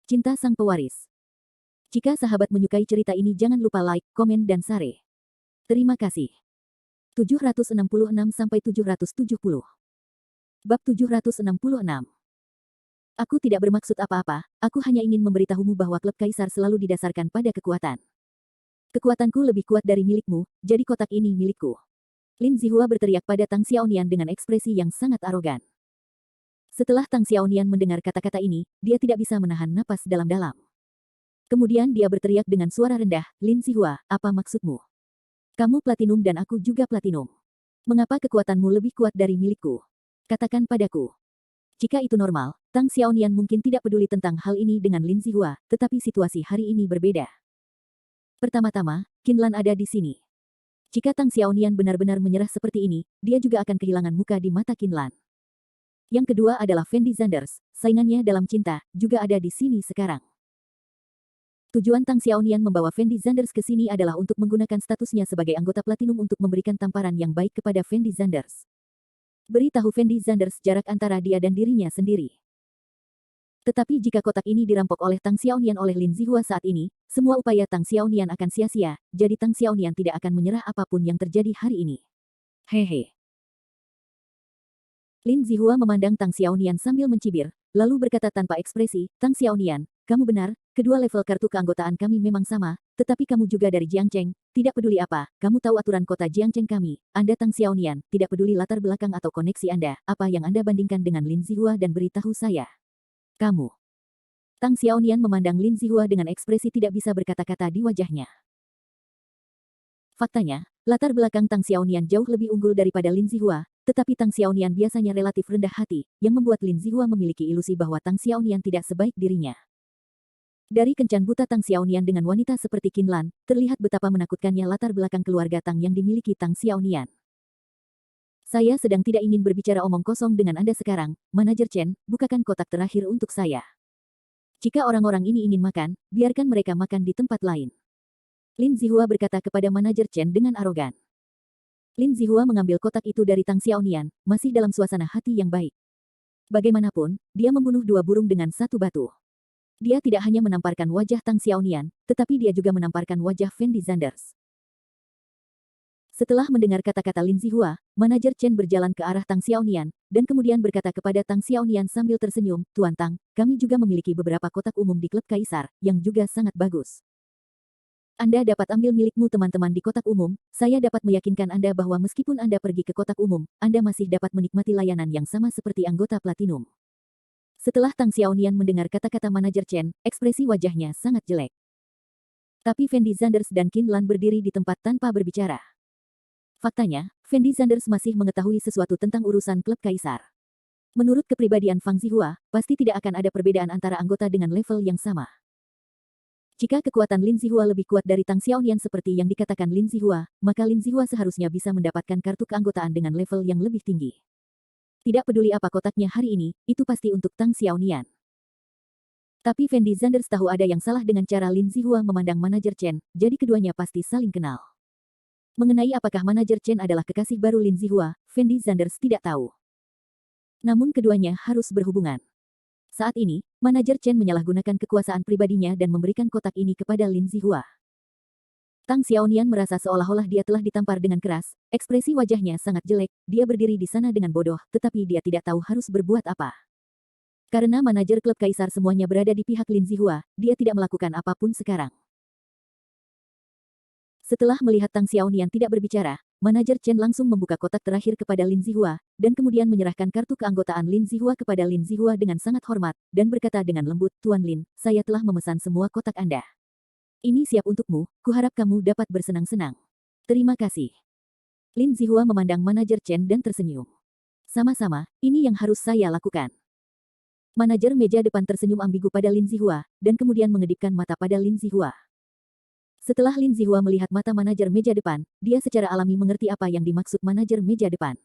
Cinta Sang Pewaris. Jika sahabat menyukai cerita ini jangan lupa like, komen dan share. Terima kasih. 766-770. Bab 766. Aku tidak bermaksud apa-apa, aku hanya ingin memberitahumu bahwa klub kaisar selalu didasarkan pada kekuatan. Kekuatanku lebih kuat dari milikmu, jadi kotak ini milikku. Lin Zihua berteriak pada Tang Xiaonian dengan ekspresi yang sangat arogan. Setelah Tang Xiaonian mendengar kata-kata ini, dia tidak bisa menahan napas dalam-dalam. Kemudian dia berteriak dengan suara rendah, Lin Zihua, apa maksudmu? Kamu platinum dan aku juga platinum. Mengapa kekuatanmu lebih kuat dari milikku? Katakan padaku. Jika itu normal, Tang Xiaonian mungkin tidak peduli tentang hal ini dengan Lin Zihua, tetapi situasi hari ini berbeda. Pertama-tama, Qinlan ada di sini. Jika Tang Xiaonian benar-benar menyerah seperti ini, dia juga akan kehilangan muka di mata Qinlan. Yang kedua adalah Fendi Zanders, saingannya dalam cinta, juga ada di sini sekarang. Tujuan Tang Xiaonian membawa Fendi Zanders ke sini adalah untuk menggunakan statusnya sebagai anggota platinum untuk memberikan tamparan yang baik kepada Fendi Zanders. Beritahu Fendi Zanders jarak antara dia dan dirinya sendiri. Tetapi jika kotak ini dirampok oleh Tang Xiaonian oleh Lin Zihua saat ini, semua upaya Tang Xiaonian akan sia-sia, jadi Tang Xiaonian tidak akan menyerah apapun yang terjadi hari ini. Hehe. Lin Zihua memandang Tang Xiaonian sambil mencibir, lalu berkata tanpa ekspresi, Tang Xiaonian, kamu benar, kedua level kartu keanggotaan kami memang sama, tetapi kamu juga dari Jiangcheng, tidak peduli apa, kamu tahu aturan kota Jiangcheng kami, Anda Tang Xiaonian, tidak peduli latar belakang atau koneksi Anda, apa yang Anda bandingkan dengan Lin Zihua dan beritahu saya. Kamu. Tang Xiaonian memandang Lin Zihua dengan ekspresi tidak bisa berkata-kata di wajahnya. Faktanya, latar belakang Tang Xiaonian jauh lebih unggul daripada Lin Zihua, tetapi Tang Xiaonian biasanya relatif rendah hati, yang membuat Lin Zihua memiliki ilusi bahwa Tang Xiaonian tidak sebaik dirinya. Dari kencan buta Tang Xiaonian dengan wanita seperti Qinlan, terlihat betapa menakutkannya latar belakang keluarga Tang yang dimiliki Tang Xiaonian. Saya sedang tidak ingin berbicara omong kosong dengan Anda sekarang, Manajer Chen, bukakan kotak terakhir untuk saya. Jika orang-orang ini ingin makan, biarkan mereka makan di tempat lain. Lin Zihua berkata kepada Manajer Chen dengan arogan. Lin Zihua mengambil kotak itu dari Tang Xiaonian, masih dalam suasana hati yang baik. Bagaimanapun, dia membunuh dua burung dengan satu batu. Dia tidak hanya menamparkan wajah Tang Xiaonian, tetapi dia juga menamparkan wajah Fendi Zanders. Setelah mendengar kata-kata Lin Zihua, Manajer Chen berjalan ke arah Tang Xiaonian, dan kemudian berkata kepada Tang Xiaonian sambil tersenyum, Tuan Tang, kami juga memiliki beberapa kotak umum di klub kaisar, yang juga sangat bagus. Anda dapat ambil milikmu teman-teman di kotak umum, saya dapat meyakinkan Anda bahwa meskipun Anda pergi ke kotak umum, Anda masih dapat menikmati layanan yang sama seperti anggota platinum. Setelah Tang Xiaonian mendengar kata-kata Manajer Chen, ekspresi wajahnya sangat jelek. Tapi Fendi Zanders dan Qinlan berdiri di tempat tanpa berbicara. Faktanya, Fendi Zanders masih mengetahui sesuatu tentang urusan klub kaisar. Menurut kepribadian Fang Zihua, pasti tidak akan ada perbedaan antara anggota dengan level yang sama. Jika kekuatan Lin Zihua lebih kuat dari Tang Xiaonian seperti yang dikatakan Lin Zihua, maka Lin Zihua seharusnya bisa mendapatkan kartu keanggotaan dengan level yang lebih tinggi. Tidak peduli apa kotaknya hari ini, itu pasti untuk Tang Xiaonian. Tapi Fendi Zanders tahu ada yang salah dengan cara Lin Zihua memandang Manajer Chen, jadi keduanya pasti saling kenal. Mengenai apakah Manajer Chen adalah kekasih baru Lin Zihua, Fendi Zanders tidak tahu. Namun keduanya harus berhubungan. Saat ini, Manajer Chen menyalahgunakan kekuasaan pribadinya dan memberikan kotak ini kepada Lin Zihua. Tang Xiaonian merasa seolah-olah dia telah ditampar dengan keras, ekspresi wajahnya sangat jelek, dia berdiri di sana dengan bodoh, tetapi dia tidak tahu harus berbuat apa. Karena manajer klub kaisar semuanya berada di pihak Lin Zihua, dia tidak melakukan apapun sekarang. Setelah melihat Tang Xiaonian tidak berbicara, Manajer Chen langsung membuka kotak terakhir kepada Lin Zihua, dan kemudian menyerahkan kartu keanggotaan Lin Zihua kepada Lin Zihua dengan sangat hormat, dan berkata dengan lembut, Tuan Lin, saya telah memesan semua kotak Anda. Ini siap untukmu, kuharap kamu dapat bersenang-senang. Terima kasih. Lin Zihua memandang Manajer Chen dan tersenyum. Sama-sama, ini yang harus saya lakukan. Manajer meja depan tersenyum ambigu pada Lin Zihua, dan kemudian mengedipkan mata pada Lin Zihua. Setelah Lin Zihua melihat mata manajer meja depan, dia secara alami mengerti apa yang dimaksud manajer meja depan.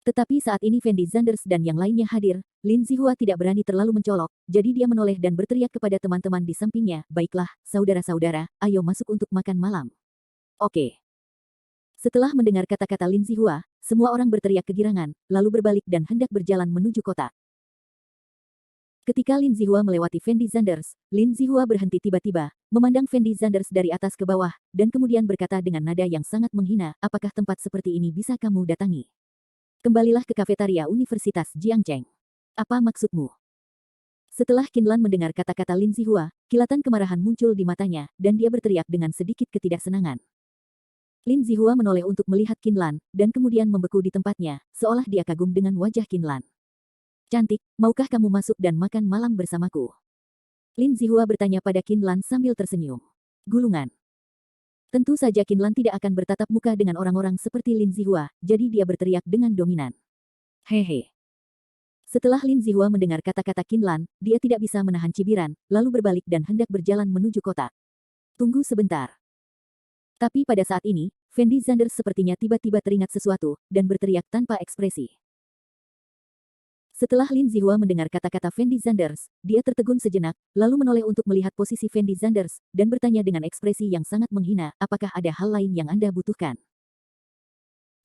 Tetapi saat ini Fendi Zanders dan yang lainnya hadir, Lin Zihua tidak berani terlalu mencolok, jadi dia menoleh dan berteriak kepada teman-teman di sampingnya, baiklah, saudara-saudara, ayo masuk untuk makan malam. Oke. Setelah mendengar kata-kata Lin Zihua, semua orang berteriak kegirangan, lalu berbalik dan hendak berjalan menuju kotak. Ketika Lin Zihua melewati Fendi Zanders, Lin Zihua berhenti tiba-tiba, memandang Fendi Zanders dari atas ke bawah, dan kemudian berkata dengan nada yang sangat menghina, apakah tempat seperti ini bisa kamu datangi? Kembalilah ke kafetaria Universitas Jiangcheng. Apa maksudmu? Setelah Qinlan mendengar kata-kata Lin Zihua, kilatan kemarahan muncul di matanya, dan dia berteriak dengan sedikit ketidaksenangan. Lin Zihua menoleh untuk melihat Qinlan, dan kemudian membeku di tempatnya, seolah dia kagum dengan wajah Qinlan. Cantik, maukah kamu masuk dan makan malam bersamaku? Lin Zihua bertanya pada Qinlan sambil tersenyum. Gulungan. Tentu saja Qinlan tidak akan bertatap muka dengan orang-orang seperti Lin Zihua, jadi dia berteriak dengan dominan. Hehe. Setelah Lin Zihua mendengar kata-kata Qinlan, dia tidak bisa menahan cibiran, lalu berbalik dan hendak berjalan menuju kotak. Tunggu sebentar. Tapi pada saat ini, Fendi Zanders sepertinya tiba-tiba teringat sesuatu, dan berteriak tanpa ekspresi. Setelah Lin Zihua mendengar kata-kata Fendi Zanders, dia tertegun sejenak, lalu menoleh untuk melihat posisi Fendi Zanders, dan bertanya dengan ekspresi yang sangat menghina, apakah ada hal lain yang Anda butuhkan?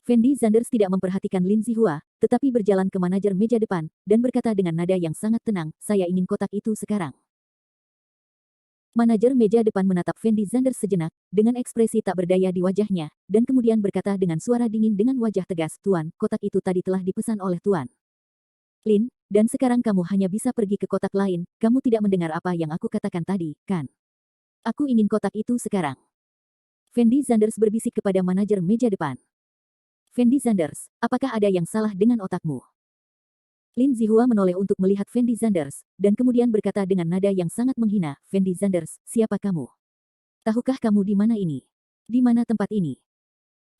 Fendi Zanders tidak memperhatikan Lin Zihua, tetapi berjalan ke manajer meja depan, dan berkata dengan nada yang sangat tenang, saya ingin kotak itu sekarang. Manajer meja depan menatap Fendi Zanders sejenak, dengan ekspresi tak berdaya di wajahnya, dan kemudian berkata dengan suara dingin dengan wajah tegas, Tuan, kotak itu tadi telah dipesan oleh Tuan. Lin, dan sekarang kamu hanya bisa pergi ke kotak lain, kamu tidak mendengar apa yang aku katakan tadi, kan? Aku ingin kotak itu sekarang. Fendi Zanders berbisik kepada manajer meja depan. Fendi Zanders, apakah ada yang salah dengan otakmu? Lin Zihua menoleh untuk melihat Fendi Zanders, dan kemudian berkata dengan nada yang sangat menghina, Fendi Zanders, siapa kamu? Tahukah kamu di mana ini? Di mana tempat ini?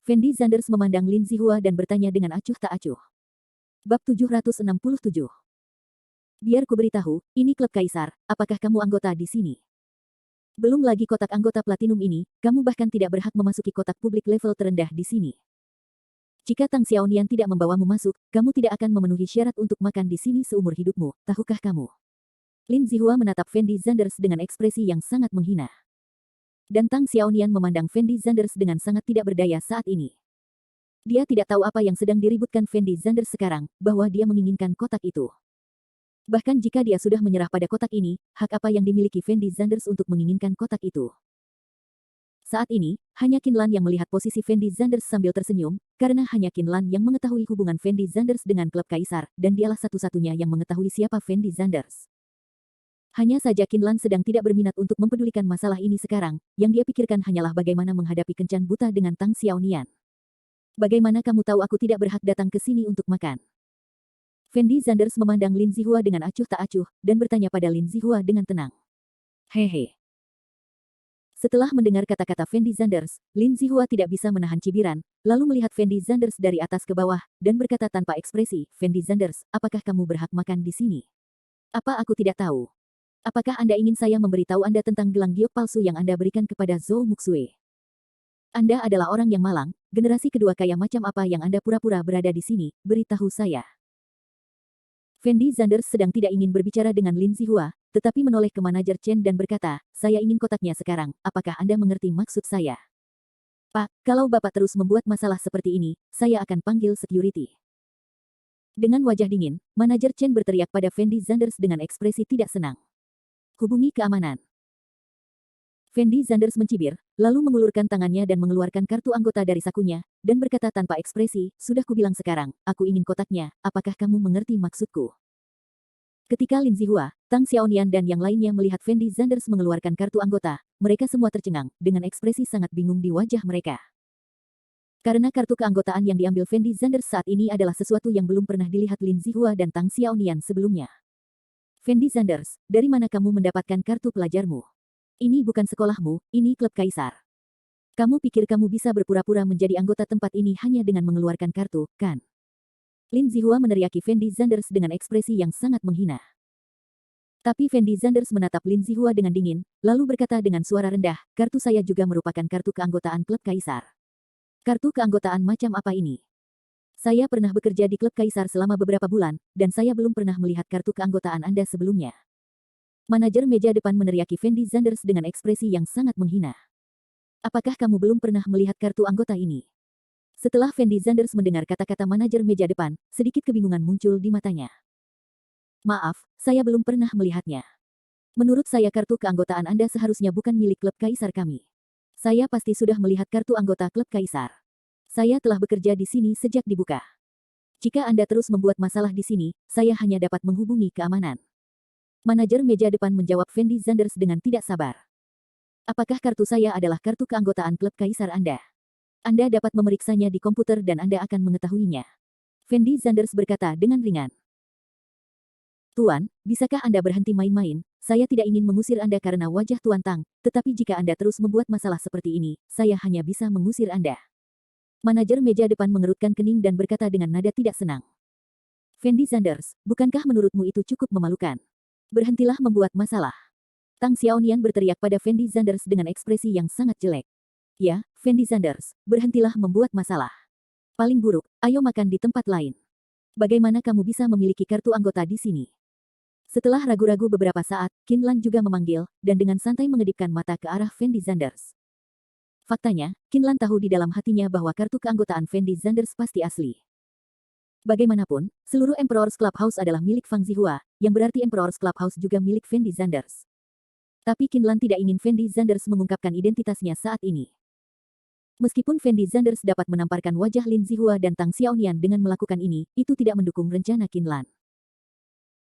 Fendi Zanders memandang Lin Zihua dan bertanya dengan acuh tak acuh. Bab 767. Biar ku beritahu, ini klub Kaisar, apakah kamu anggota di sini? Belum lagi kotak anggota platinum ini, kamu bahkan tidak berhak memasuki kotak publik level terendah di sini. Jika Tang Xiaonian tidak membawamu masuk, kamu tidak akan memenuhi syarat untuk makan di sini seumur hidupmu, tahukah kamu? Lin Zihua menatap Fendi Zanders dengan ekspresi yang sangat menghina. Dan Tang Xiaonian memandang Fendi Zanders dengan sangat tidak berdaya saat ini. Dia tidak tahu apa yang sedang diributkan Fendi Zanders sekarang, bahwa dia menginginkan kotak itu. Bahkan jika dia sudah menyerah pada kotak ini, hak apa yang dimiliki Fendi Zanders untuk menginginkan kotak itu? Saat ini, hanya Qinlan yang melihat posisi Fendi Zanders sambil tersenyum, karena hanya Qinlan yang mengetahui hubungan Fendi Zanders dengan klub Kaisar, dan dialah satu-satunya yang mengetahui siapa Fendi Zanders. Hanya saja Qinlan sedang tidak berminat untuk mempedulikan masalah ini sekarang, yang dia pikirkan hanyalah bagaimana menghadapi kencan buta dengan Tang Xiaonian. Bagaimana kamu tahu aku tidak berhak datang ke sini untuk makan? Fendi Zanders memandang Lin Zihua dengan acuh tak acuh, dan bertanya pada Lin Zihua dengan tenang. Hehe. Setelah mendengar kata-kata Fendi Zanders, Lin Zihua tidak bisa menahan cibiran, lalu melihat Fendi Zanders dari atas ke bawah, dan berkata tanpa ekspresi, Fendi Zanders, apakah kamu berhak makan di sini? Apa aku tidak tahu? Apakah Anda ingin saya memberitahu Anda tentang gelang giok palsu yang Anda berikan kepada Zhou Muxue? Anda adalah orang yang malang, generasi kedua kaya macam apa yang Anda pura-pura berada di sini, beritahu saya. Fendi Zanders sedang tidak ingin berbicara dengan Lin Zihua, tetapi menoleh ke manajer Chen dan berkata, saya ingin kotaknya sekarang, apakah Anda mengerti maksud saya? Pak, kalau Bapak terus membuat masalah seperti ini, saya akan panggil security. Dengan wajah dingin, manajer Chen berteriak pada Fendi Zanders dengan ekspresi tidak senang. Hubungi keamanan. Fendi Zanders mencibir, lalu mengulurkan tangannya dan mengeluarkan kartu anggota dari sakunya, dan berkata tanpa ekspresi, sudah kubilang sekarang, aku ingin kotaknya, apakah kamu mengerti maksudku? Ketika Lin Zihua, Tang Xiaonian dan yang lainnya melihat Fendi Zanders mengeluarkan kartu anggota, mereka semua tercengang, dengan ekspresi sangat bingung di wajah mereka. Karena kartu keanggotaan yang diambil Fendi Zanders saat ini adalah sesuatu yang belum pernah dilihat Lin Zihua dan Tang Xiaonian sebelumnya. Fendi Zanders, dari mana kamu mendapatkan kartu pelajarmu? Ini bukan sekolahmu, ini klub Kaisar. Kamu pikir kamu bisa berpura-pura menjadi anggota tempat ini hanya dengan mengeluarkan kartu, kan? Lin Zihua meneriaki Fendi Zanders dengan ekspresi yang sangat menghina. Tapi Fendi Zanders menatap Lin Zihua dengan dingin, lalu berkata dengan suara rendah, kartu saya juga merupakan kartu keanggotaan klub Kaisar. Kartu keanggotaan macam apa ini? Saya pernah bekerja di klub Kaisar selama beberapa bulan, dan saya belum pernah melihat kartu keanggotaan Anda sebelumnya. Manajer meja depan meneriaki Fendi Zanders dengan ekspresi yang sangat menghina. Apakah kamu belum pernah melihat kartu anggota ini? Setelah Fendi Zanders mendengar kata-kata manajer meja depan, sedikit kebingungan muncul di matanya. Maaf, saya belum pernah melihatnya. Menurut saya kartu keanggotaan Anda seharusnya bukan milik klub Kaisar kami. Saya pasti sudah melihat kartu anggota klub Kaisar. Saya telah bekerja di sini sejak dibuka. Jika Anda terus membuat masalah di sini, saya hanya dapat menghubungi keamanan. Manajer meja depan menjawab Fendi Zanders dengan tidak sabar. Apakah kartu saya adalah kartu keanggotaan klub Kaisar Anda? Anda dapat memeriksanya di komputer dan Anda akan mengetahuinya. Fendi Zanders berkata dengan ringan. Tuan, bisakah Anda berhenti main-main? Saya tidak ingin mengusir Anda karena wajah Tuan Tang, tetapi jika Anda terus membuat masalah seperti ini, saya hanya bisa mengusir Anda. Manajer meja depan mengerutkan kening dan berkata dengan nada tidak senang. Fendi Zanders, bukankah menurutmu itu cukup memalukan? Berhentilah membuat masalah. Tang Xiaonian berteriak pada Fendi Zanders dengan ekspresi yang sangat jelek. Ya, Fendi Zanders, berhentilah membuat masalah. Paling buruk, ayo makan di tempat lain. Bagaimana kamu bisa memiliki kartu anggota di sini? Setelah ragu-ragu beberapa saat, Qin Lan juga memanggil, dan dengan santai mengedipkan mata ke arah Fendi Zanders. Faktanya, Qin Lan tahu di dalam hatinya bahwa kartu keanggotaan Fendi Zanders pasti asli. Bagaimanapun, seluruh Emperor's Clubhouse adalah milik Fang Zihua, yang berarti Emperor's Clubhouse juga milik Fendi Zanders. Tapi Qin Lan tidak ingin Fendi Zanders mengungkapkan identitasnya saat ini. Meskipun Fendi Zanders dapat menamparkan wajah Lin Zihua dan Tang Xiaonian dengan melakukan ini, itu tidak mendukung rencana Qin Lan.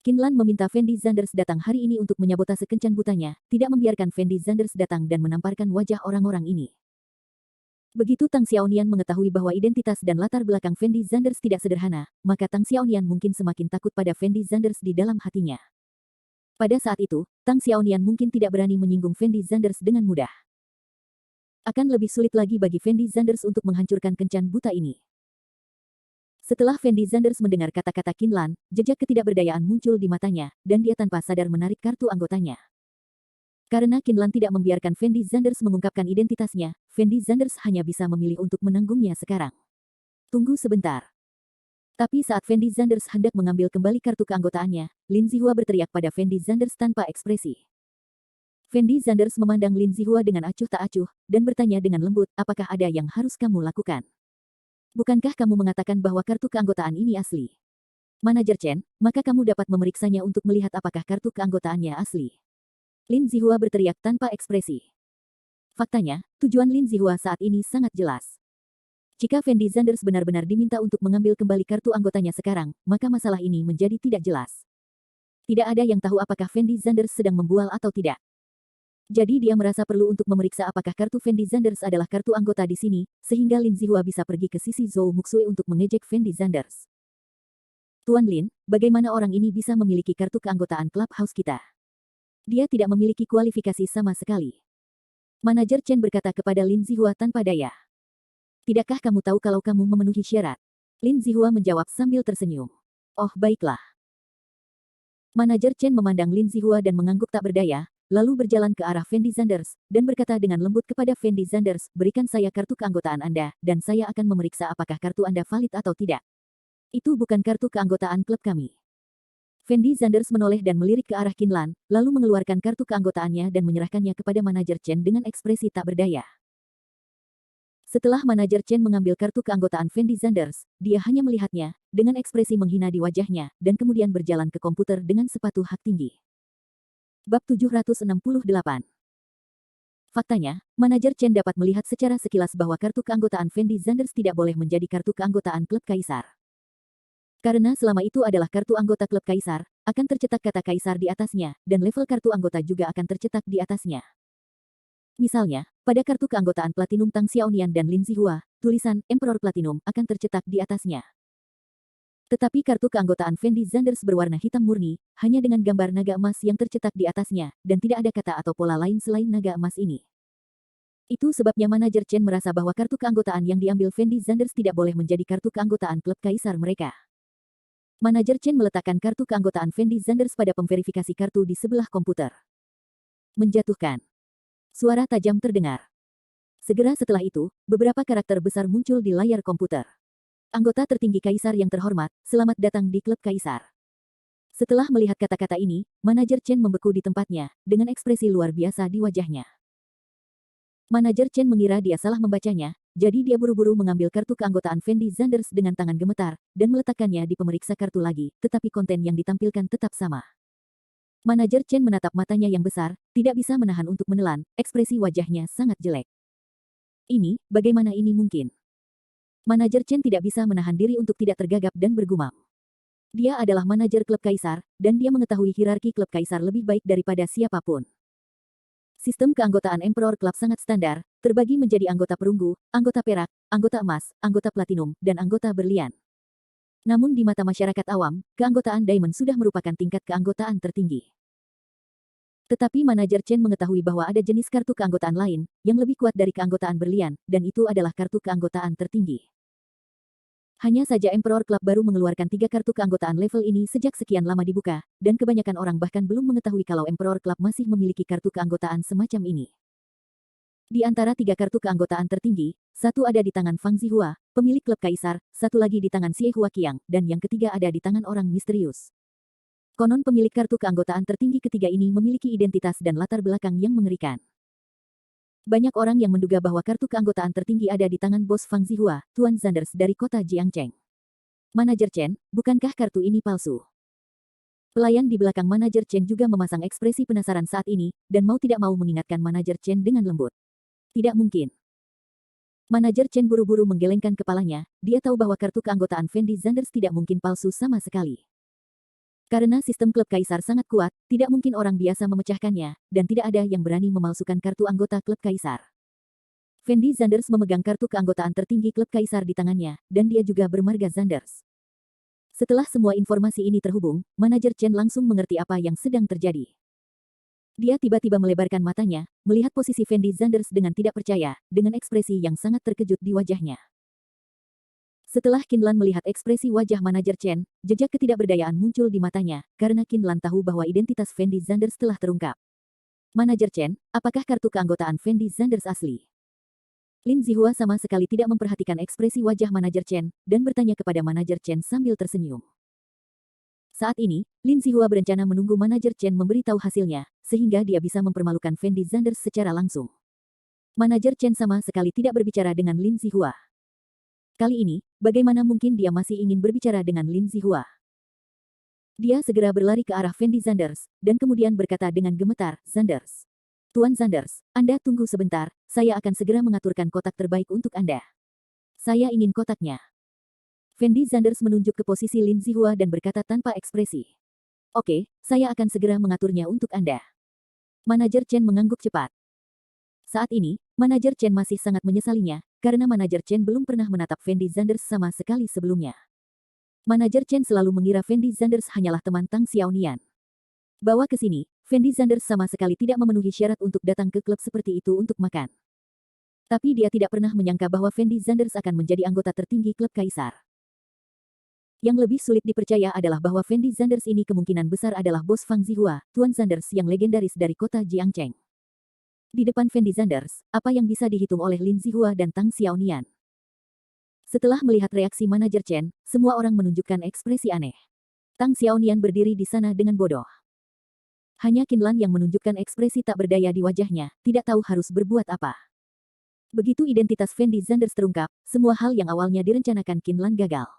Qin Lan meminta Fendi Zanders datang hari ini untuk menyabotase kencan butanya, tidak membiarkan Fendi Zanders datang dan menamparkan wajah orang-orang ini. Begitu Tang Xiaonian mengetahui bahwa identitas dan latar belakang Fendi Zanders tidak sederhana, maka Tang Xiaonian mungkin semakin takut pada Fendi Zanders di dalam hatinya. Pada saat itu, Tang Xiaonian mungkin tidak berani menyinggung Fendi Zanders dengan mudah. Akan lebih sulit lagi bagi Fendi Zanders untuk menghancurkan kencan buta ini. Setelah Fendi Zanders mendengar kata-kata Qin Lan, jejak ketidakberdayaan muncul di matanya, dan dia tanpa sadar menarik kartu anggotanya. Karena Qin Lan tidak membiarkan Fendi Zanders mengungkapkan identitasnya, Fendi Zanders hanya bisa memilih untuk menanggungnya sekarang. Tunggu sebentar. Tapi saat Fendi Zanders hendak mengambil kembali kartu keanggotaannya, Lin Zihua berteriak pada Fendi Zanders tanpa ekspresi. Fendi Zanders memandang Lin Zihua dengan acuh tak acuh, dan bertanya dengan lembut, apakah ada yang harus kamu lakukan? Bukankah kamu mengatakan bahwa kartu keanggotaan ini asli? Manajer Chen, maka kamu dapat memeriksanya untuk melihat apakah kartu keanggotaannya asli. Lin Zihua berteriak tanpa ekspresi. Faktanya, tujuan Lin Zihua saat ini sangat jelas. Jika Fendi Zanders benar-benar diminta untuk mengambil kembali kartu anggotanya sekarang, maka masalah ini menjadi tidak jelas. Tidak ada yang tahu apakah Fendi Zanders sedang membual atau tidak. Jadi dia merasa perlu untuk memeriksa apakah kartu Fendi Zanders adalah kartu anggota di sini, sehingga Lin Zihua bisa pergi ke sisi Zhou Muxue untuk mengejek Fendi Zanders. Tuan Lin, bagaimana orang ini bisa memiliki kartu keanggotaan Clubhouse kita? Dia tidak memiliki kualifikasi sama sekali. Manajer Chen berkata kepada Lin Zihua tanpa daya. Tidakkah kamu tahu kalau kamu memenuhi syarat? Lin Zihua menjawab sambil tersenyum. Oh baiklah. Manajer Chen memandang Lin Zihua dan mengangguk tak berdaya, lalu berjalan ke arah Fendi Zanders, dan berkata dengan lembut kepada Fendi Zanders, berikan saya kartu keanggotaan Anda, dan saya akan memeriksa apakah kartu Anda valid atau tidak. Itu bukan kartu keanggotaan klub kami. Fendi Zanders menoleh dan melirik ke arah Qin Lan, lalu mengeluarkan kartu keanggotaannya dan menyerahkannya kepada manajer Chen dengan ekspresi tak berdaya. Setelah manajer Chen mengambil kartu keanggotaan Fendi Zanders, dia hanya melihatnya, dengan ekspresi menghina di wajahnya, dan kemudian berjalan ke komputer dengan sepatu hak tinggi. Bab 768. Faktanya, manajer Chen dapat melihat secara sekilas bahwa kartu keanggotaan Fendi Zanders tidak boleh menjadi kartu keanggotaan klub Kaisar. Karena selama itu adalah kartu anggota klub Kaisar, akan tercetak kata Kaisar di atasnya, dan level kartu anggota juga akan tercetak di atasnya. Misalnya, pada kartu keanggotaan Platinum Tang Xiaonian dan Lin Zihua, tulisan Emperor Platinum akan tercetak di atasnya. Tetapi kartu keanggotaan Fendi Zanders berwarna hitam murni, hanya dengan gambar naga emas yang tercetak di atasnya, dan tidak ada kata atau pola lain selain naga emas ini. Itu sebabnya manajer Chen merasa bahwa kartu keanggotaan yang diambil Fendi Zanders tidak boleh menjadi kartu keanggotaan klub Kaisar mereka. Manajer Chen meletakkan kartu keanggotaan Fendi Zanders pada pemverifikasi kartu di sebelah komputer. Menjatuhkan. Suara tajam terdengar. Segera setelah itu, beberapa karakter besar muncul di layar komputer. Anggota tertinggi Kaisar yang terhormat, selamat datang di klub Kaisar. Setelah melihat kata-kata ini, manajer Chen membeku di tempatnya, dengan ekspresi luar biasa di wajahnya. Manajer Chen mengira dia salah membacanya, jadi dia buru-buru mengambil kartu keanggotaan Fendi Zanders dengan tangan gemetar, dan meletakkannya di pemeriksa kartu lagi, tetapi konten yang ditampilkan tetap sama. Manajer Chen menatap matanya yang besar, tidak bisa menahan untuk menelan, ekspresi wajahnya sangat jelek. Ini, bagaimana ini mungkin? Manajer Chen tidak bisa menahan diri untuk tidak tergagap dan bergumam. Dia adalah manajer klub Kaisar, dan dia mengetahui hierarki klub Kaisar lebih baik daripada siapapun. Sistem keanggotaan Emperor Club sangat standar, terbagi menjadi anggota perunggu, anggota perak, anggota emas, anggota platinum, dan anggota berlian. Namun di mata masyarakat awam, keanggotaan Diamond sudah merupakan tingkat keanggotaan tertinggi. Tetapi manajer Chen mengetahui bahwa ada jenis kartu keanggotaan lain, yang lebih kuat dari keanggotaan berlian, dan itu adalah kartu keanggotaan tertinggi. Hanya saja Emperor Club baru mengeluarkan 3 kartu keanggotaan level ini sejak sekian lama dibuka, dan kebanyakan orang bahkan belum mengetahui kalau Emperor Club masih memiliki kartu keanggotaan semacam ini. Di antara 3 kartu keanggotaan tertinggi, satu ada di tangan Fang Zihua, pemilik klub Kaisar, satu lagi di tangan Xie Huaqiang, dan yang ketiga ada di tangan orang misterius. Konon pemilik kartu keanggotaan tertinggi ketiga ini memiliki identitas dan latar belakang yang mengerikan. Banyak orang yang menduga bahwa kartu keanggotaan tertinggi ada di tangan bos Fang Zihua, Tuan Zanders dari kota Jiangcheng. Manajer Chen, bukankah kartu ini palsu? Pelayan di belakang manajer Chen juga memasang ekspresi penasaran saat ini, dan mau tidak mau mengingatkan manajer Chen dengan lembut. Tidak mungkin. Manajer Chen buru-buru menggelengkan kepalanya, dia tahu bahwa kartu keanggotaan Fendi Zanders tidak mungkin palsu sama sekali. Karena sistem klub Kaisar sangat kuat, tidak mungkin orang biasa memecahkannya, dan tidak ada yang berani memalsukan kartu anggota klub Kaisar. Fendi Zanders memegang kartu keanggotaan tertinggi klub Kaisar di tangannya, dan dia juga bermarga Zanders. Setelah semua informasi ini terhubung, manajer Chen langsung mengerti apa yang sedang terjadi. Dia tiba-tiba melebarkan matanya, melihat posisi Fendi Zanders dengan tidak percaya, dengan ekspresi yang sangat terkejut di wajahnya. Setelah Kinlan melihat ekspresi wajah manajer Chen, jejak ketidakberdayaan muncul di matanya, karena Kinlan tahu bahwa identitas Fendi Zanders telah terungkap. Manajer Chen, apakah kartu keanggotaan Fendi Zanders asli? Lin Zihua sama sekali tidak memperhatikan ekspresi wajah manajer Chen, dan bertanya kepada manajer Chen sambil tersenyum. Saat ini, Lin Zihua berencana menunggu manajer Chen memberitahu hasilnya, sehingga dia bisa mempermalukan Fendi Zanders secara langsung. Manajer Chen sama sekali tidak berbicara dengan Lin Zihua. Kali ini, bagaimana mungkin dia masih ingin berbicara dengan Lin Zihua? Dia segera berlari ke arah Fendi Zanders, dan kemudian berkata dengan gemetar, Zanders. Tuan Zanders, Anda tunggu sebentar, saya akan segera mengaturkan kotak terbaik untuk Anda. Saya ingin kotaknya. Fendi Zanders menunjuk ke posisi Lin Zihua dan berkata tanpa ekspresi. Oke, saya akan segera mengaturnya untuk Anda. Manajer Chen mengangguk cepat. Saat ini, manajer Chen masih sangat menyesalinya, karena manajer Chen belum pernah menatap Fendi Zanders sama sekali sebelumnya. Manajer Chen selalu mengira Fendi Zanders hanyalah teman Tang Xiaonian. Bawa ke sini, Fendi Zanders sama sekali tidak memenuhi syarat untuk datang ke klub seperti itu untuk makan. Tapi dia tidak pernah menyangka bahwa Fendi Zanders akan menjadi anggota tertinggi klub Kaisar. Yang lebih sulit dipercaya adalah bahwa Fendi Zanders ini kemungkinan besar adalah bos Fang Zihua, Tuan Zanders yang legendaris dari kota Jiangcheng. Di depan Fendi Zanders, apa yang bisa dihitung oleh Lin Zihua dan Tang Xiaonian? Setelah melihat reaksi manajer Chen, semua orang menunjukkan ekspresi aneh. Tang Xiaonian berdiri di sana dengan bodoh. Hanya Kinlan yang menunjukkan ekspresi tak berdaya di wajahnya, tidak tahu harus berbuat apa. Begitu identitas Fendi Zanders terungkap, semua hal yang awalnya direncanakan Kinlan gagal.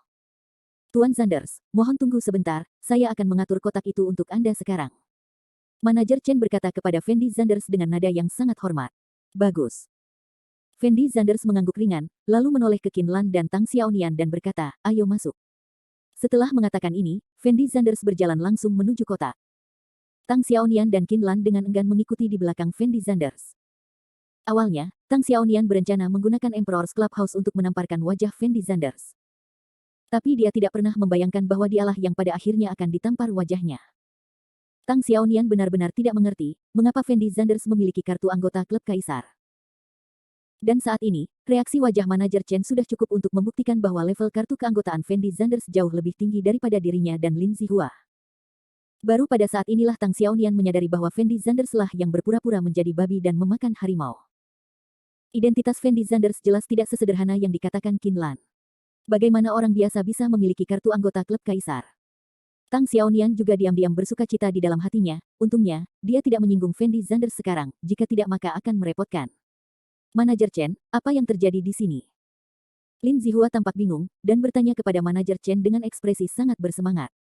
Tuan Zanders, mohon tunggu sebentar, saya akan mengatur kotak itu untuk Anda sekarang. Manajer Chen berkata kepada Fendi Zanders dengan nada yang sangat hormat. Bagus. Fendi Zanders mengangguk ringan, lalu menoleh ke Kinlan dan Tang Xiaonian dan berkata, ayo masuk. Setelah mengatakan ini, Fendi Zanders berjalan langsung menuju kotak. Tang Xiaonian dan Kinlan dengan enggan mengikuti di belakang Fendi Zanders. Awalnya, Tang Xiaonian berencana menggunakan Emperor's Clubhouse untuk menamparkan wajah Fendi Zanders. Tapi dia tidak pernah membayangkan bahwa dialah yang pada akhirnya akan ditampar wajahnya. Tang Xiaonian benar-benar tidak mengerti, mengapa Fendi Zanders memiliki kartu anggota klub Kaisar. Dan saat ini, reaksi wajah manajer Chen sudah cukup untuk membuktikan bahwa level kartu keanggotaan Fendi Zanders jauh lebih tinggi daripada dirinya dan Lin Zihua. Baru pada saat inilah Tang Xiaonian menyadari bahwa Fendi Zanders lah yang berpura-pura menjadi babi dan memakan harimau. Identitas Fendi Zanders jelas tidak sesederhana yang dikatakan Kinlan. Bagaimana orang biasa bisa memiliki kartu anggota klub Kaisar? Tang Xiaonian juga diam-diam bersuka cita di dalam hatinya, untungnya, dia tidak menyinggung Fendi Zanders sekarang, jika tidak maka akan merepotkan. Manajer Chen, apa yang terjadi di sini? Lin Zihua tampak bingung, dan bertanya kepada manajer Chen dengan ekspresi sangat bersemangat.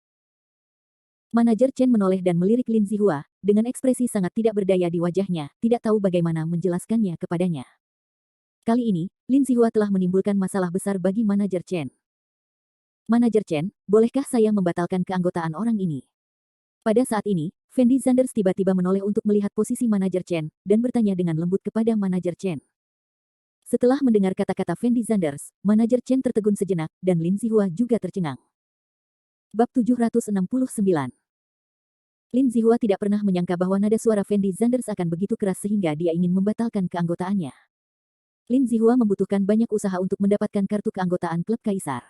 Manajer Chen menoleh dan melirik Lin Zihua, dengan ekspresi sangat tidak berdaya di wajahnya, tidak tahu bagaimana menjelaskannya kepadanya. Kali ini, Lin Zihua telah menimbulkan masalah besar bagi manajer Chen. Manajer Chen, bolehkah saya membatalkan keanggotaan orang ini? Pada saat ini, Fendi Zanders tiba-tiba menoleh untuk melihat posisi manajer Chen, dan bertanya dengan lembut kepada manajer Chen. Setelah mendengar kata-kata Fendi Zanders, manajer Chen tertegun sejenak, dan Lin Zihua juga tercengang. Bab 769. Lin Zihua tidak pernah menyangka bahwa nada suara Fendi Zanders akan begitu keras sehingga dia ingin membatalkan keanggotaannya. Lin Zihua membutuhkan banyak usaha untuk mendapatkan kartu keanggotaan klub Kaisar.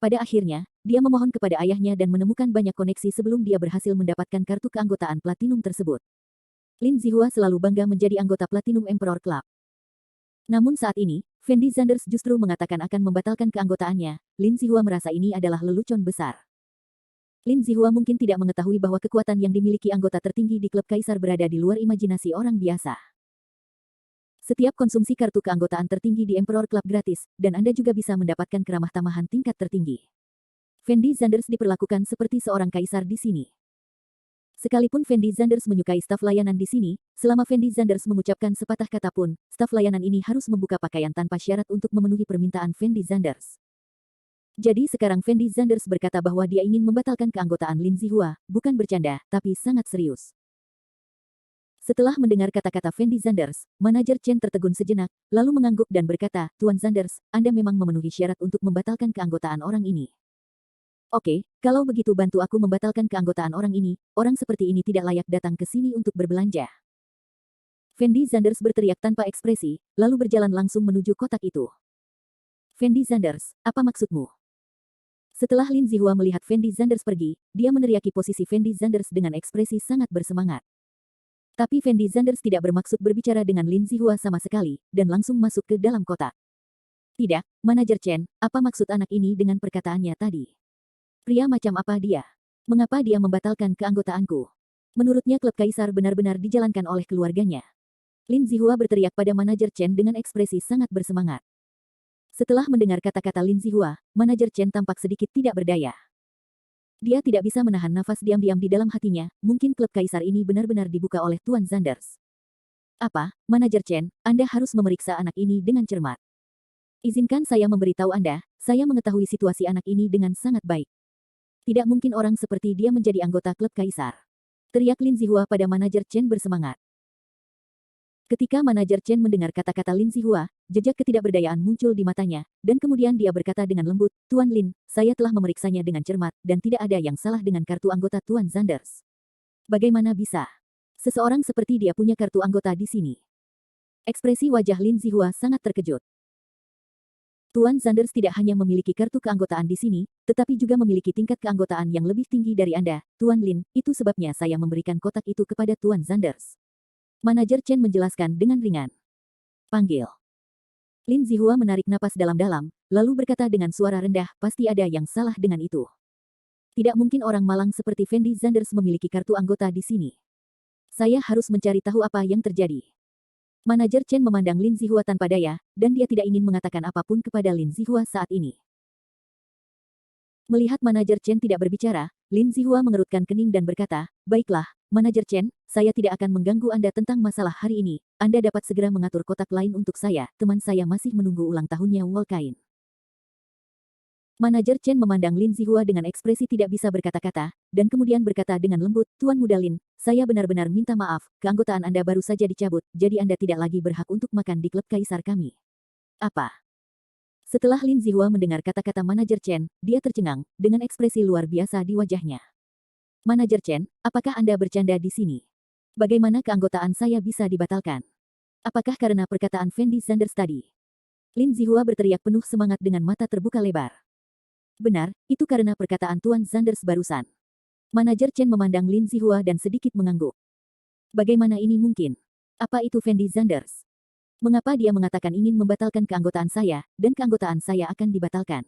Pada akhirnya, dia memohon kepada ayahnya dan menemukan banyak koneksi sebelum dia berhasil mendapatkan kartu keanggotaan Platinum tersebut. Lin Zihua selalu bangga menjadi anggota Platinum Emperor Club. Namun saat ini, Fendi Zanders justru mengatakan akan membatalkan keanggotaannya. Lin Zihua merasa ini adalah lelucon besar. Lin Zihua mungkin tidak mengetahui bahwa kekuatan yang dimiliki anggota tertinggi di klub Kaisar berada di luar imajinasi orang biasa. Setiap konsumsi kartu keanggotaan tertinggi di Emperor Club gratis, dan Anda juga bisa mendapatkan keramah tamahan tingkat tertinggi. Fendi Zanders diperlakukan seperti seorang kaisar di sini. Sekalipun Fendi Zanders menyukai staf layanan di sini, selama Fendi Zanders mengucapkan sepatah kata pun, staf layanan ini harus membuka pakaian tanpa syarat untuk memenuhi permintaan Fendi Zanders. Jadi sekarang Fendi Zanders berkata bahwa dia ingin membatalkan keanggotaan Lin Zihua, bukan bercanda, tapi sangat serius. Setelah mendengar kata-kata Fendi Zanders, manajer Chen tertegun sejenak, lalu mengangguk dan berkata, Tuan Zanders, Anda memang memenuhi syarat untuk membatalkan keanggotaan orang ini. Oke, kalau begitu bantu aku membatalkan keanggotaan orang ini, orang seperti ini tidak layak datang ke sini untuk berbelanja. Fendi Zanders berteriak tanpa ekspresi, lalu berjalan langsung menuju kotak itu. Fendi Zanders, apa maksudmu? Setelah Lin Zihua melihat Fendi Zanders pergi, dia meneriaki posisi Fendi Zanders dengan ekspresi sangat bersemangat. Tapi Fendi Zanders tidak bermaksud berbicara dengan Lin Zihua sama sekali, dan langsung masuk ke dalam kotak. Tidak, manajer Chen, apa maksud anak ini dengan perkataannya tadi? Pria macam apa dia? Mengapa dia membatalkan keanggotaanku? Menurutnya klub Kaisar benar-benar dijalankan oleh keluarganya. Lin Zihua berteriak pada manajer Chen dengan ekspresi sangat bersemangat. Setelah mendengar kata-kata Lin Zihua, manajer Chen tampak sedikit tidak berdaya. Dia tidak bisa menahan nafas diam-diam di dalam hatinya, mungkin klub Kaisar ini benar-benar dibuka oleh Tuan Zanders. Apa, manajer Chen, Anda harus memeriksa anak ini dengan cermat. Izinkan saya memberitahu Anda, saya mengetahui situasi anak ini dengan sangat baik. Tidak mungkin orang seperti dia menjadi anggota klub Kaisar. Teriak Lin Zihua pada manajer Chen bersemangat. Ketika manajer Chen mendengar kata-kata Lin Zihua, jejak ketidakberdayaan muncul di matanya, dan kemudian dia berkata dengan lembut, Tuan Lin, saya telah memeriksanya dengan cermat, dan tidak ada yang salah dengan kartu anggota Tuan Zanders. Bagaimana bisa? Seseorang seperti dia punya kartu anggota di sini. Ekspresi wajah Lin Zihua sangat terkejut. Tuan Zanders tidak hanya memiliki kartu keanggotaan di sini, tetapi juga memiliki tingkat keanggotaan yang lebih tinggi dari Anda, Tuan Lin, itu sebabnya saya memberikan kotak itu kepada Tuan Zanders. Manajer Chen menjelaskan dengan ringan. Panggil. Lin Zihua menarik napas dalam-dalam, lalu berkata dengan suara rendah, pasti ada yang salah dengan itu. Tidak mungkin orang malang seperti Fendi Zanders memiliki kartu anggota di sini. Saya harus mencari tahu apa yang terjadi. Manajer Chen memandang Lin Zihua tanpa daya, dan dia tidak ingin mengatakan apapun kepada Lin Zihua saat ini. Melihat manajer Chen tidak berbicara, Lin Zihua mengerutkan kening dan berkata, baiklah, manajer Chen, saya tidak akan mengganggu Anda tentang masalah hari ini. Anda dapat segera mengatur kotak lain untuk saya, teman saya masih menunggu ulang tahunnya Wolkain. Manajer Chen memandang Lin Zihua dengan ekspresi tidak bisa berkata-kata, dan kemudian berkata dengan lembut, Tuan Muda Lin, saya benar-benar minta maaf, keanggotaan Anda baru saja dicabut, jadi Anda tidak lagi berhak untuk makan di klub Kaisar kami. Apa? Setelah Lin Zihua mendengar kata-kata manajer Chen, dia tercengang, dengan ekspresi luar biasa di wajahnya. Manajer Chen, apakah Anda bercanda di sini? Bagaimana keanggotaan saya bisa dibatalkan? Apakah karena perkataan Fendi Zanders tadi? Lin Zihua berteriak penuh semangat dengan mata terbuka lebar. Benar, itu karena perkataan Tuan Zanders barusan. Manajer Chen memandang Lin Zihua dan sedikit mengangguk. Bagaimana ini mungkin? Apa itu Fendi Zanders? Mengapa dia mengatakan ingin membatalkan keanggotaan saya, dan keanggotaan saya akan dibatalkan?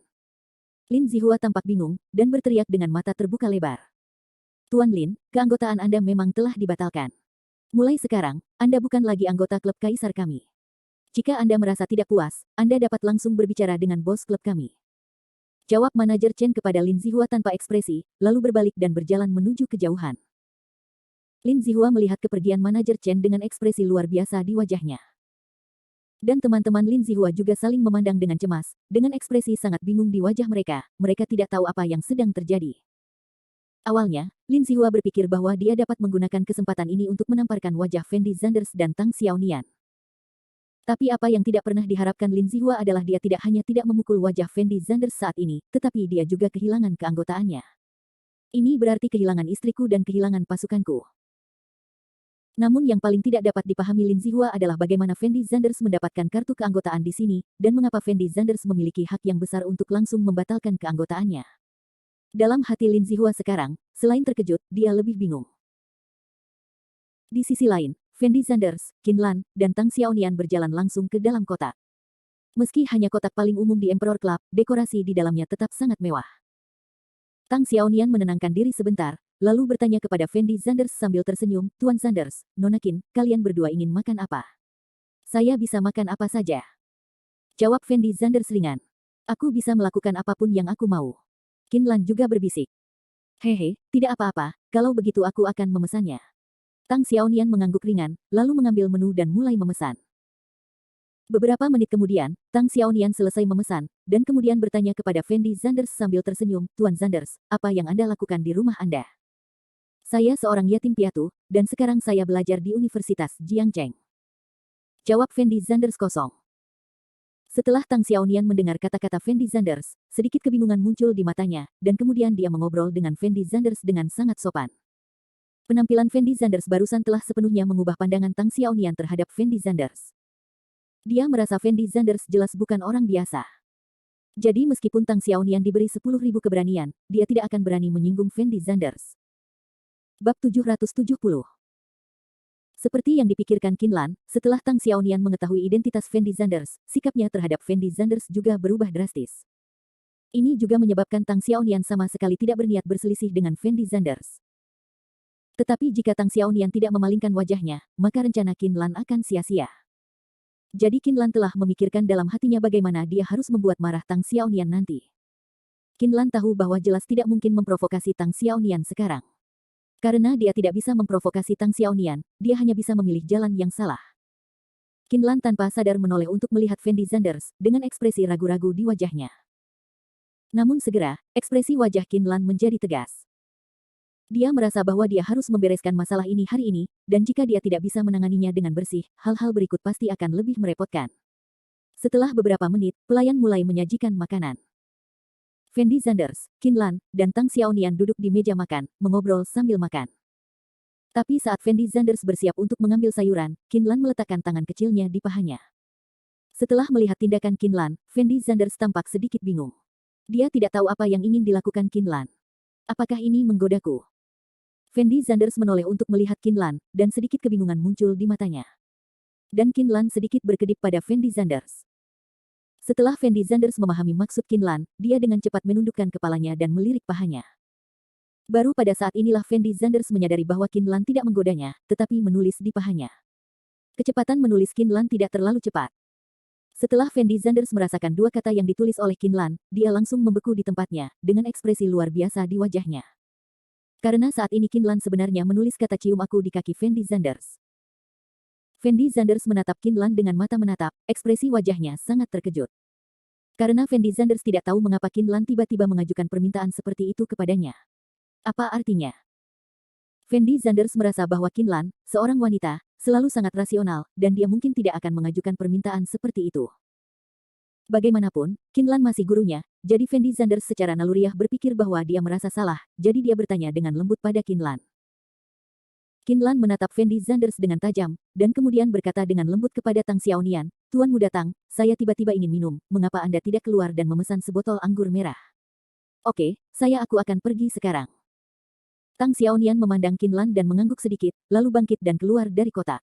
Lin Zihua tampak bingung, dan berteriak dengan mata terbuka lebar. Tuan Lin, keanggotaan Anda memang telah dibatalkan. Mulai sekarang, Anda bukan lagi anggota klub Kaisar kami. Jika Anda merasa tidak puas, Anda dapat langsung berbicara dengan bos klub kami. Jawab manajer Chen kepada Lin Zihua tanpa ekspresi, lalu berbalik dan berjalan menuju kejauhan. Lin Zihua melihat kepergian manajer Chen dengan ekspresi luar biasa di wajahnya. Dan teman-teman Lin Zihua juga saling memandang dengan cemas, dengan ekspresi sangat bingung di wajah mereka tidak tahu apa yang sedang terjadi. Awalnya, Lin Zihua berpikir bahwa dia dapat menggunakan kesempatan ini untuk menamparkan wajah Fendi Zanders dan Tang Xiaonian. Tapi apa yang tidak pernah diharapkan Lin Zihua adalah dia tidak hanya tidak memukul wajah Fendi Zanders saat ini, tetapi dia juga kehilangan keanggotaannya. Ini berarti kehilangan istriku dan kehilangan pasukanku. Namun yang paling tidak dapat dipahami Lin Zihua adalah bagaimana Fendi Zanders mendapatkan kartu keanggotaan di sini, dan mengapa Fendi Zanders memiliki hak yang besar untuk langsung membatalkan keanggotaannya. Dalam hati Lin Zihua sekarang, selain terkejut, dia lebih bingung. Di sisi lain, Fendi Zanders, Qin Lan, dan Tang Xiaonian berjalan langsung ke dalam kotak. Meski hanya kotak paling umum di Emperor Club, dekorasi di dalamnya tetap sangat mewah. Tang Xiaonian menenangkan diri sebentar, lalu bertanya kepada Fendi Zanders sambil tersenyum, Tuan Zanders, Nona Qin, kalian berdua ingin makan apa? Saya bisa makan apa saja. Jawab Fendi Zanders ringan. Aku bisa melakukan apapun yang aku mau. Qin Lan juga berbisik. Hehe, tidak apa-apa, kalau begitu aku akan memesannya. Tang Xiaonian mengangguk ringan, lalu mengambil menu dan mulai memesan. Beberapa menit kemudian, Tang Xiaonian selesai memesan, dan kemudian bertanya kepada Fendi Zanders sambil tersenyum, Tuan Zanders, apa yang Anda lakukan di rumah Anda? Saya seorang yatim piatu, dan sekarang saya belajar di Universitas Jiangcheng. Jawab Fendi Zanders kosong. Setelah Tang Xiaonian mendengar kata-kata Fendi Zanders, sedikit kebingungan muncul di matanya, dan kemudian dia mengobrol dengan Fendi Zanders dengan sangat sopan. Penampilan Fendi Zanders barusan telah sepenuhnya mengubah pandangan Tang Xiaonian terhadap Fendi Zanders. Dia merasa Fendi Zanders jelas bukan orang biasa. Jadi meskipun Tang Xiaonian diberi 10.000 keberanian, dia tidak akan berani menyinggung Fendi Zanders. Bab 770. Seperti yang dipikirkan Qin Lan, setelah Tang Xiaonian mengetahui identitas Fendi Zanders, sikapnya terhadap Fendi Zanders juga berubah drastis. Ini juga menyebabkan Tang Xiaonian sama sekali tidak berniat berselisih dengan Fendi Zanders. Tetapi jika Tang Xiaonian tidak memalingkan wajahnya, maka rencana Qin Lan akan sia-sia. Jadi Qin Lan telah memikirkan dalam hatinya bagaimana dia harus membuat marah Tang Xiaonian nanti. Qin Lan tahu bahwa jelas tidak mungkin memprovokasi Tang Xiaonian sekarang. Karena dia tidak bisa memprovokasi Tang Xiaonian, dia hanya bisa memilih jalan yang salah. Qin Lan tanpa sadar menoleh untuk melihat Fendi Zanders, dengan ekspresi ragu-ragu di wajahnya. Namun segera, ekspresi wajah Qin Lan menjadi tegas. Dia merasa bahwa dia harus membereskan masalah ini hari ini, dan jika dia tidak bisa menanganinya dengan bersih, hal-hal berikut pasti akan lebih merepotkan. Setelah beberapa menit, pelayan mulai menyajikan makanan. Fendi Zanders, Qin Lan, dan Tang Xiaonian duduk di meja makan, mengobrol sambil makan. Tapi saat Fendi Zanders bersiap untuk mengambil sayuran, Qin Lan meletakkan tangan kecilnya di pahanya. Setelah melihat tindakan Qin Lan, Fendi Zanders tampak sedikit bingung. Dia tidak tahu apa yang ingin dilakukan Qin Lan. Apakah ini menggodaku? Fendi Zanders menoleh untuk melihat Qin Lan, dan sedikit kebingungan muncul di matanya. Dan Qin Lan sedikit berkedip pada Fendi Zanders. Setelah Fendi Zanders memahami maksud Qin Lan, dia dengan cepat menundukkan kepalanya dan melirik pahanya. Baru pada saat inilah Fendi Zanders menyadari bahwa Qin Lan tidak menggodanya, tetapi menulis di pahanya. Kecepatan menulis Qin Lan tidak terlalu cepat. Setelah Fendi Zanders merasakan dua kata yang ditulis oleh Qin Lan, dia langsung membeku di tempatnya, dengan ekspresi luar biasa di wajahnya. Karena saat ini Qin Lan sebenarnya menulis kata cium aku di kaki Fendi Zanders. Fendi Zanders menatap Qin Lan dengan mata menatap, ekspresi wajahnya sangat terkejut. Karena Fendi Zanders tidak tahu mengapa Qin Lan tiba-tiba mengajukan permintaan seperti itu kepadanya. Apa artinya? Fendi Zanders merasa bahwa Qin Lan, seorang wanita, selalu sangat rasional, dan dia mungkin tidak akan mengajukan permintaan seperti itu. Bagaimanapun, Qin Lan masih gurunya, jadi Fendi Zanders secara naluriah berpikir bahwa dia merasa salah, jadi dia bertanya dengan lembut pada Qin Lan. Qin Lan menatap Fendi Zanders dengan tajam, dan kemudian berkata dengan lembut kepada Tang Xiaonian, Tuan Muda Tang, saya tiba-tiba ingin minum, mengapa Anda tidak keluar dan memesan sebotol anggur merah? Oke, aku akan pergi sekarang. Tang Xiaonian memandang Qin Lan dan mengangguk sedikit, lalu bangkit dan keluar dari kotak.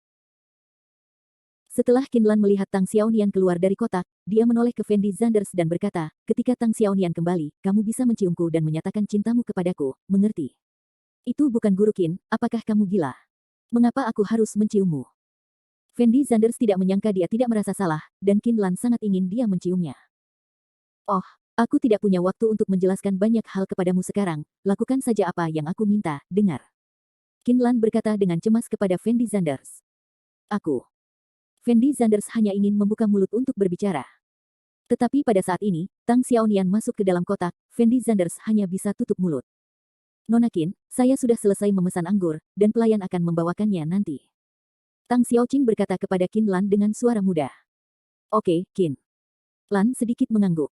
Setelah Qin Lan melihat Tang Xiaonian keluar dari kotak, dia menoleh ke Fendi Zanders dan berkata, ketika Tang Xiaonian kembali, kamu bisa menciumku dan menyatakan cintamu kepadaku, mengerti? Itu bukan guru Qin, apakah kamu gila? Mengapa aku harus menciummu? Fendi Zanders tidak menyangka dia tidak merasa salah, dan Qin Lan sangat ingin dia menciumnya. Oh, aku tidak punya waktu untuk menjelaskan banyak hal kepadamu sekarang, lakukan saja apa yang aku minta, dengar. Qin Lan berkata dengan cemas kepada Fendi Zanders. Aku. Fendi Zanders hanya ingin membuka mulut untuk berbicara. Tetapi pada saat ini, Tang Xiaonian masuk ke dalam kotak, Fendi Zanders hanya bisa tutup mulut. Nona Qin, saya sudah selesai memesan anggur, dan pelayan akan membawakannya nanti. Tang Xiaoqing berkata kepada Qin Lan dengan suara mudah. Oke, Qin. Lan sedikit mengangguk.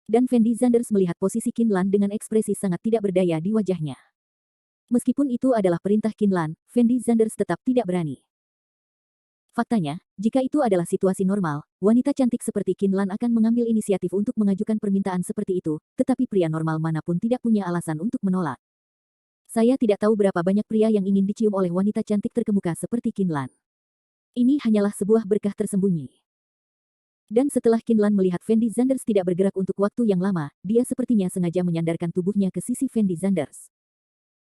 Dan Fendi Zanders melihat posisi Qin Lan dengan ekspresi sangat tidak berdaya di wajahnya. Meskipun itu adalah perintah Qin Lan, Fendi Zanders tetap tidak berani. Faktanya, jika itu adalah situasi normal, wanita cantik seperti Qin Lan akan mengambil inisiatif untuk mengajukan permintaan seperti itu, tetapi pria normal manapun tidak punya alasan untuk menolak. Saya tidak tahu berapa banyak pria yang ingin dicium oleh wanita cantik terkemuka seperti Qin Lan. Ini hanyalah sebuah berkah tersembunyi. Dan setelah Qin Lan melihat Fendi Zanders tidak bergerak untuk waktu yang lama, dia sepertinya sengaja menyandarkan tubuhnya ke sisi Fendi Zanders.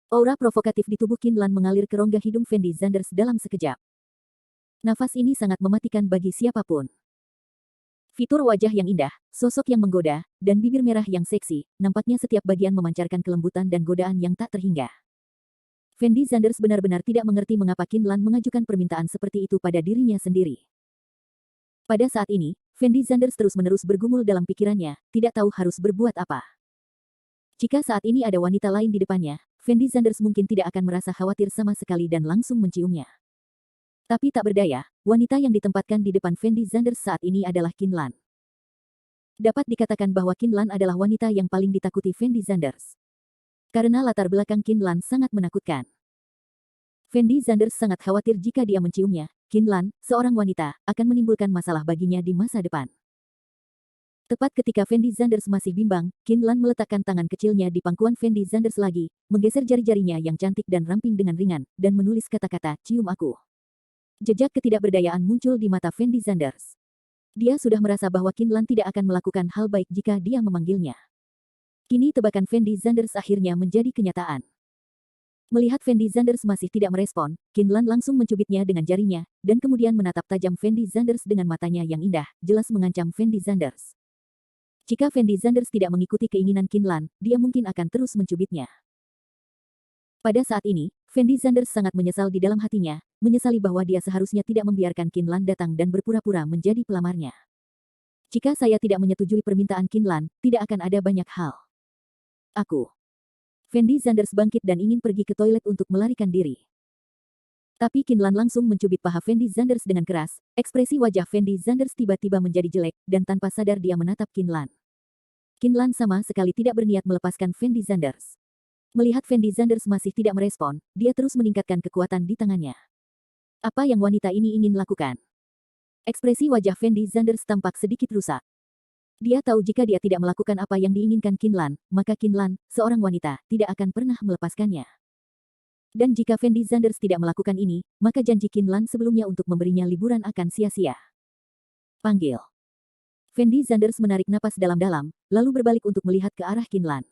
Aura provokatif di tubuh Qin Lan mengalir ke rongga hidung Fendi Zanders dalam sekejap. Nafas ini sangat mematikan bagi siapapun. Fitur wajah yang indah, sosok yang menggoda, dan bibir merah yang seksi, nampaknya setiap bagian memancarkan kelembutan dan godaan yang tak terhingga. Fendi Zanders benar-benar tidak mengerti mengapa Qin Lan mengajukan permintaan seperti itu pada dirinya sendiri. Pada saat ini, Fendi Zanders terus-menerus bergumul dalam pikirannya, tidak tahu harus berbuat apa. Jika saat ini ada wanita lain di depannya, Fendi Zanders mungkin tidak akan merasa khawatir sama sekali dan langsung menciumnya. Tapi tak berdaya, wanita yang ditempatkan di depan Fendi Zanders saat ini adalah Qin Lan. Dapat dikatakan bahwa Qin Lan adalah wanita yang paling ditakuti Fendi Zanders. Karena latar belakang Qin Lan sangat menakutkan. Fendi Zanders sangat khawatir jika dia menciumnya, Qin Lan, seorang wanita, akan menimbulkan masalah baginya di masa depan. Tepat ketika Fendi Zanders masih bimbang, Qin Lan meletakkan tangan kecilnya di pangkuan Fendi Zanders lagi, menggeser jari-jarinya yang cantik dan ramping dengan ringan, dan menulis kata-kata, cium aku. Jejak ketidakberdayaan muncul di mata Fendi Zanders. Dia sudah merasa bahwa Qin Lan tidak akan melakukan hal baik jika dia memanggilnya. Kini tebakan Fendi Zanders akhirnya menjadi kenyataan. Melihat Fendi Zanders masih tidak merespon, Qin Lan langsung mencubitnya dengan jarinya, dan kemudian menatap tajam Fendi Zanders dengan matanya yang indah, jelas mengancam Fendi Zanders. Jika Fendi Zanders tidak mengikuti keinginan Qin Lan, dia mungkin akan terus mencubitnya. Pada saat ini, Fendi Zanders sangat menyesal di dalam hatinya, menyesali bahwa dia seharusnya tidak membiarkan Qin Lan datang dan berpura-pura menjadi pelamarnya. Jika saya tidak menyetujui permintaan Qin Lan, tidak akan ada banyak hal. Aku. Fendi Zanders bangkit dan ingin pergi ke toilet untuk melarikan diri. Tapi Qin Lan langsung mencubit paha Fendi Zanders dengan keras, ekspresi wajah Fendi Zanders tiba-tiba menjadi jelek, dan tanpa sadar dia menatap Qin Lan. Qin Lan sama sekali tidak berniat melepaskan Fendi Zanders. Melihat Fendi Zanders masih tidak merespon, dia terus meningkatkan kekuatan di tangannya. Apa yang wanita ini ingin lakukan? Ekspresi wajah Fendi Zanders tampak sedikit rusak. Dia tahu jika dia tidak melakukan apa yang diinginkan Qin Lan, maka Qin Lan, seorang wanita, tidak akan pernah melepaskannya. Dan jika Fendi Zanders tidak melakukan ini, maka janji Qin Lan sebelumnya untuk memberinya liburan akan sia-sia. Panggil. Fendi Zanders menarik napas dalam-dalam, lalu berbalik untuk melihat ke arah Qin Lan.